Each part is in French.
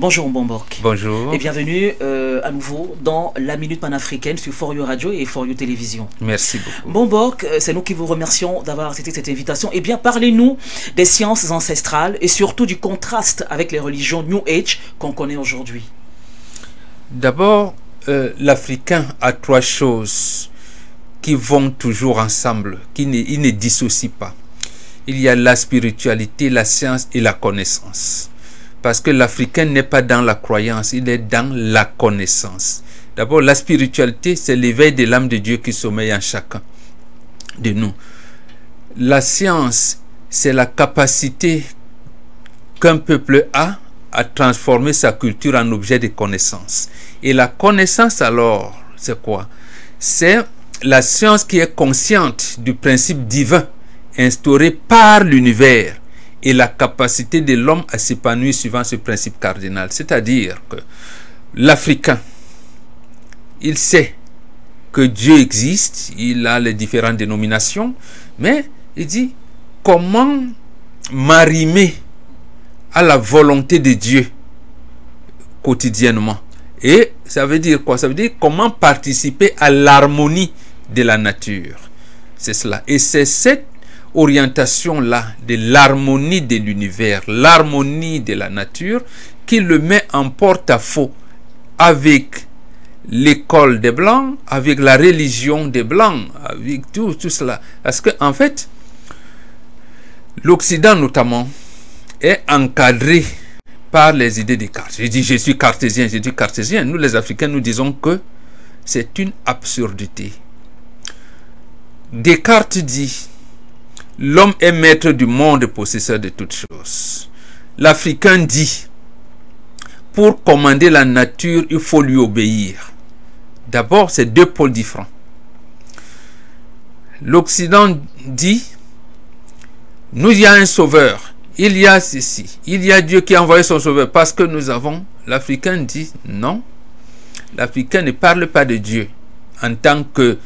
Bonjour Mbombork. Bonjour. Et bienvenue à nouveau dans la Minute Panafricaine sur For You Radio et For You Télévision. Merci beaucoup. Mbombork, c'est nous qui vous remercions d'avoir accepté cette invitation. Eh bien, parlez-nous des sciences ancestrales et surtout du contraste avec les religions New Age qu'on connaît aujourd'hui. D'abord, l'Africain a trois choses qui vont toujours ensemble, ils ne dissocient pas. Il y a la spiritualité, la science et la connaissance. Parce que l'Africain n'est pas dans la croyance, il est dans la connaissance. D'abord, la spiritualité, c'est l'éveil de l'âme de Dieu qui sommeille en chacun de nous. La science, c'est la capacité qu'un peuple a à transformer sa culture en objet de connaissance. Et la connaissance, alors, c'est quoi? C'est la science qui est consciente du principe divin instauré par l'univers et la capacité de l'homme à s'épanouir suivant ce principe cardinal. C'est-à-dire que l'Africain, il sait que Dieu existe, il a les différentes dénominations, mais il dit comment m'arrimer à la volonté de Dieu quotidiennement. Et ça veut dire quoi? Ça veut dire comment participer à l'harmonie de la nature. C'est cela. Et c'est cette orientation-là de l'harmonie de l'univers, l'harmonie de la nature, qui le met en porte-à-faux avec l'école des Blancs, avec la religion des Blancs, avec tout cela. Parce que en fait, l'Occident notamment est encadré par les idées des cartes. Je dis je suis cartésien, je dis cartésien. Nous les Africains, nous disons que c'est une absurdité. Descartes dit l'homme est maître du monde et possesseur de toutes choses. L'Africain dit pour commander la nature, il faut lui obéir. D'abord, c'est deux pôles différents. L'Occident dit nous, il y a un sauveur, il y a ceci, il y a Dieu qui a envoyé son sauveur parce que nous avons. L'Africain dit non, l'Africain ne parle pas de Dieu en tant que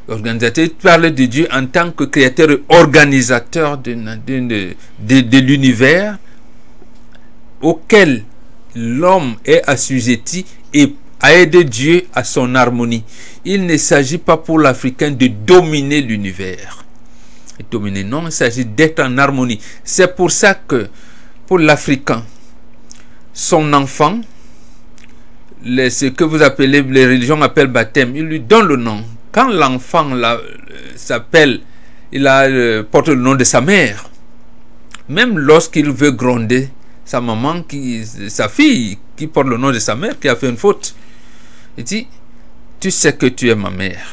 organisateur, il parle de Dieu en tant que créateur et organisateur de l'univers auquel l'homme est assujetti et à aider Dieu à son harmonie. Il ne s'agit pas pour l'Africain de dominer l'univers. Dominer, non, il s'agit d'être en harmonie. C'est pour ça que pour l'Africain, son enfant, ce que vous appelez, les religions appellent baptême, il lui donne le nom. Quand l'enfant s'appelle, porte le nom de sa mère, même lorsqu'il veut gronder sa maman, sa fille, qui porte le nom de sa mère, qui a fait une faute, il dit, tu sais que tu es ma mère,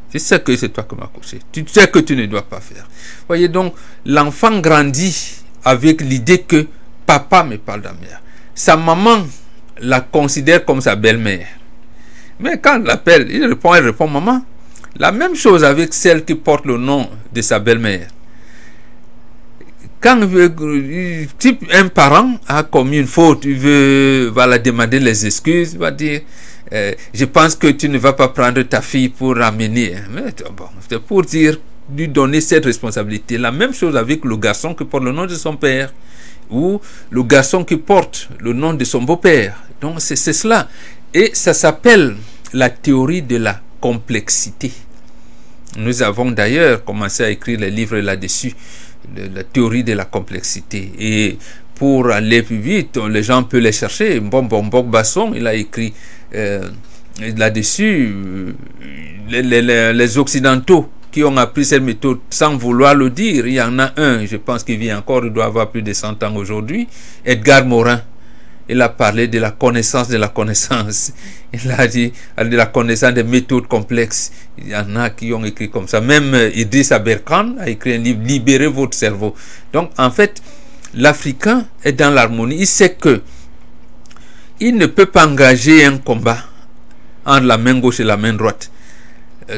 tu sais que c'est toi qui m'as couché, tu sais que tu ne dois pas faire. Voyez donc, l'enfant grandit avec l'idée que papa me parle de la mère. Sa maman la considère comme sa belle-mère. Mais quand il l'appelle, elle répond maman. La même chose avec celle qui porte le nom de sa belle-mère. Quand un parent a commis une faute, va la demander les excuses, va dire je pense que tu ne vas pas prendre ta fille pour ramener. Bon, c'est pour dire, lui donner cette responsabilité. La même chose avec le garçon qui porte le nom de son père ou le garçon qui porte le nom de son beau-père. Donc c'est cela. Et ça s'appelle la théorie de la complexité. Nous avons d'ailleurs commencé à écrire les livres là-dessus, la théorie de la complexité. Et pour aller plus vite, les gens peuvent les chercher. Mbombork Basson, il a écrit là-dessus. Les Occidentaux qui ont appris cette méthode sans vouloir le dire, il y en a un, je pense qu'il vit encore, il doit avoir plus de 100 ans aujourd'hui, Edgar Morin. Il a parlé de la connaissance de la connaissance. Il a dit de la connaissance des méthodes complexes. Il y en a qui ont écrit comme ça. Même Idriss Aberkan a écrit un livre, Libérez votre cerveau. Donc, en fait, l'Africain est dans l'harmonie. Il sait que il ne peut pas engager un combat entre la main gauche et la main droite.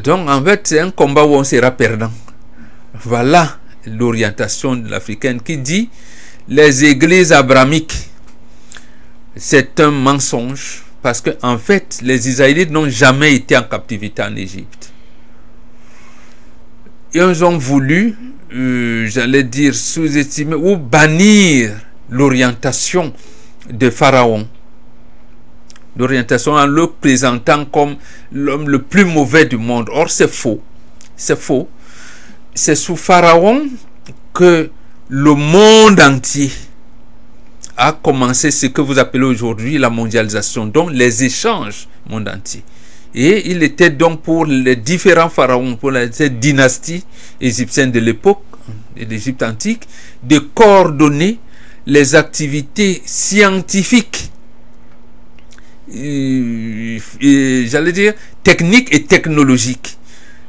Donc, en fait, c'est un combat où on sera perdant. Voilà l'orientation de l'Africaine qui dit les églises abrahamiques, c'est un mensonge parce que en fait les Israélites n'ont jamais été en captivité en Égypte. Ils ont voulu j'allais dire sous-estimer ou bannir l'orientation de Pharaon d'orientation en le présentant comme l'homme le plus mauvais du monde. Or, c'est faux. C'est faux. C'est sous Pharaon que le monde entier a commencé ce que vous appelez aujourd'hui la mondialisation, donc les échanges monde entier. Et il était donc pour les différents pharaons, pour cette dynastie égyptienne de l'époque, de l'Égypte antique, de coordonner les activités scientifiques, j'allais dire techniques et technologiques.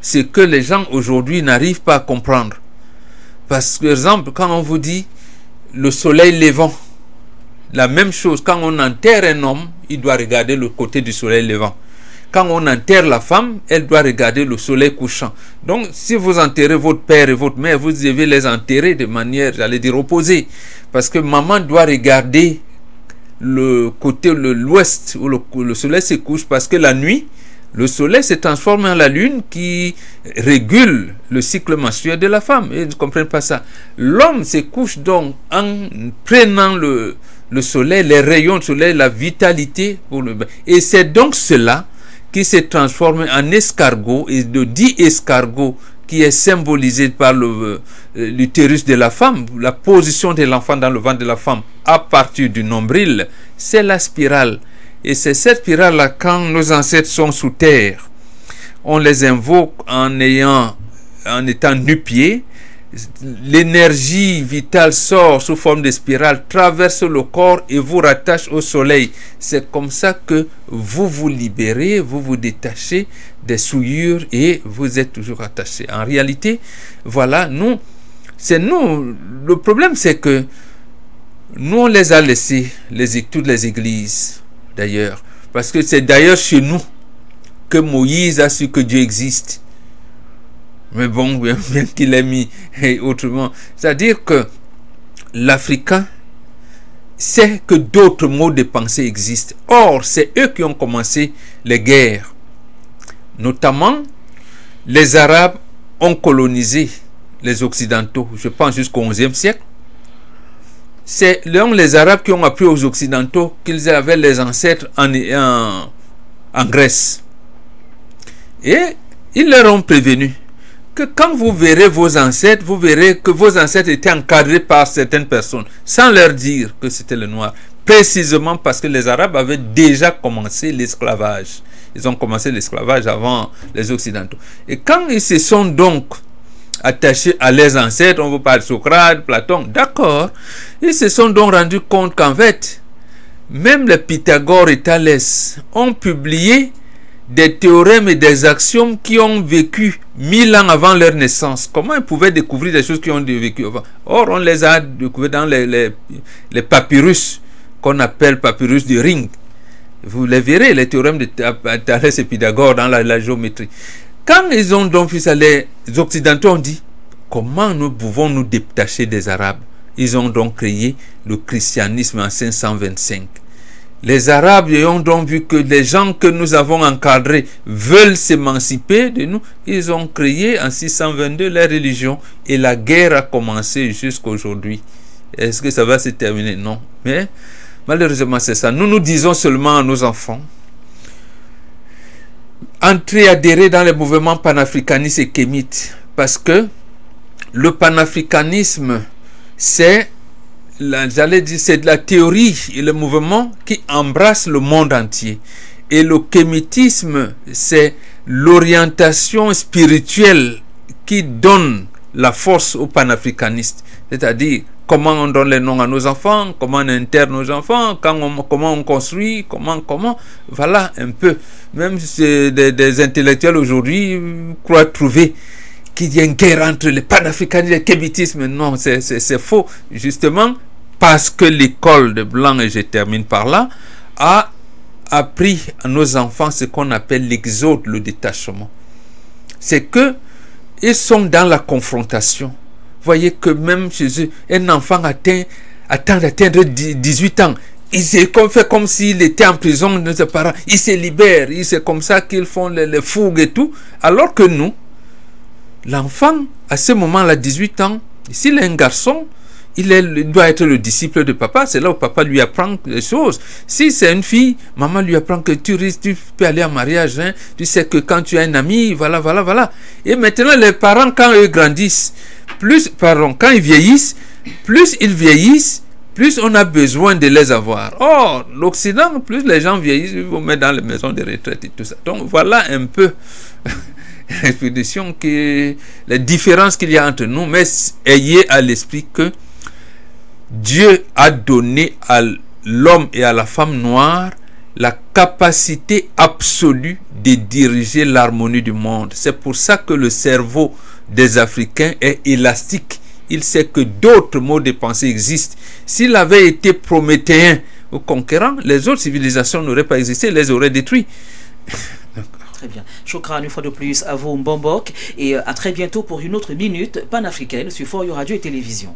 Ce que les gens aujourd'hui n'arrivent pas à comprendre. Parce que, par exemple, quand on vous dit le soleil levant, la même chose, quand on enterre un homme, il doit regarder le côté du soleil levant. Quand on enterre la femme, elle doit regarder le soleil couchant. Donc, si vous enterrez votre père et votre mère, vous devez les enterrer de manière, j'allais dire, opposée. Parce que maman doit regarder le côté, l'ouest, où le soleil se couche, parce que la nuit, le soleil se transforme en la lune qui régule le cycle menstruel de la femme. Ils ne comprennent pas ça. L'homme se couche donc en prenant le soleil, les rayons du soleil, la vitalité pour le bain. Et c'est donc cela qui se transforme en escargot, et de 10 escargots qui est symbolisé par l'utérus de la femme, la position de l'enfant dans le ventre de la femme à partir du nombril, c'est la spirale. Et c'est cette spirale-là, quand nos ancêtres sont sous terre, on les invoque en étant nu-pieds. L'énergie vitale sort sous forme de spirale, traverse le corps et vous rattache au soleil. C'est comme ça que vous vous libérez, vous vous détachez des souillures et vous êtes toujours attaché. En réalité, voilà, c'est nous. Le problème, c'est que nous, on les a laissés, toutes les églises, d'ailleurs. Parce que c'est d'ailleurs chez nous que Moïse a su que Dieu existe. Mais bon, bien qu'il ait mis autrement. C'est-à-dire que l'Africain sait que d'autres modes de pensée existent. Or, c'est eux qui ont commencé les guerres. Notamment, les Arabes ont colonisé les Occidentaux, je pense jusqu'au XIe siècle. C'est les Arabes qui ont appris aux Occidentaux qu'ils avaient les ancêtres en Grèce. Et ils leur ont prévenu que quand vous verrez vos ancêtres, vous verrez que vos ancêtres étaient encadrés par certaines personnes, sans leur dire que c'était le noir, précisément parce que les Arabes avaient déjà commencé l'esclavage. Ils ont commencé l'esclavage avant les Occidentaux. Et quand ils se sont donc attachés à leurs ancêtres, on vous parle de Socrate, Platon, d'accord, ils se sont donc rendus compte qu'en fait, même les Pythagore et Thalès ont publié des théorèmes et des axiomes qui ont vécu 1000 ans avant leur naissance. Comment ils pouvaient découvrir des choses qui ont vécu avant? Or, on les a découvertes dans les papyrus, qu'on appelle papyrus de Ring. Vous les verrez, les théorèmes de Thalès et Pythagore dans la géométrie. Quand ils ont donc vu ça, les Occidentaux ont dit, comment nous pouvons nous détacher des Arabes? Ils ont donc créé le christianisme en 525. Les Arabes ont donc vu que les gens que nous avons encadrés veulent s'émanciper de nous. Ils ont créé en 622 la religion et la guerre a commencé jusqu'à aujourd'hui. Est-ce que ça va se terminer? Non. Mais malheureusement, c'est ça. Nous disons seulement à nos enfants, entrez, adhérer dans les mouvements panafricanistes et kémites. Parce que le panafricanisme, c'est de la théorie et le mouvement qui embrasse le monde entier. Et le kémitisme, c'est l'orientation spirituelle qui donne la force aux panafricanistes. C'est-à-dire, comment on donne les noms à nos enfants, comment on interne nos enfants, comment on construit, comment, voilà un peu. Même si des intellectuels aujourd'hui croient trouver qu'il y a une guerre entre les panafricanistes et le kémitisme. Non, c'est faux. Justement, parce que l'école de Blanc, et je termine par là, a appris à nos enfants ce qu'on appelle l'exode, le détachement. C'est que ils sont dans la confrontation. Vous voyez que même chez eux, un enfant attend d'atteindre 18 ans. Il fait comme s'il était en prison de ses parents. Il se libère. C'est comme ça qu'ils font les fougues et tout. Alors que nous, l'enfant, à ce moment-là, 18 ans, s'il est un garçon, il doit être le disciple de papa. C'est là où papa lui apprend les choses. Si c'est une fille, maman lui apprend que tu peux aller en mariage. Hein, tu sais que quand tu as un ami, voilà, voilà, voilà. Et maintenant, les parents, quand eux grandissent, quand ils vieillissent, plus on a besoin de les avoir. Or, l'Occident, plus les gens vieillissent, ils vont mettre dans les maisons de retraite et tout ça. Donc, voilà un peu l'expédition, les différences qu'il y a entre nous. Mais ayez à l'esprit que Dieu a donné à l'homme et à la femme noire la capacité absolue de diriger l'harmonie du monde. C'est pour ça que le cerveau des Africains est élastique. Il sait que d'autres modes de pensée existent. S'il avait été prométhéen ou conquérant, les autres civilisations n'auraient pas existé, les auraient détruits. Très bien. Shukran une fois de plus à vous, Mbombok, et à très bientôt pour une autre minute panafricaine sur For You Radio et Télévision.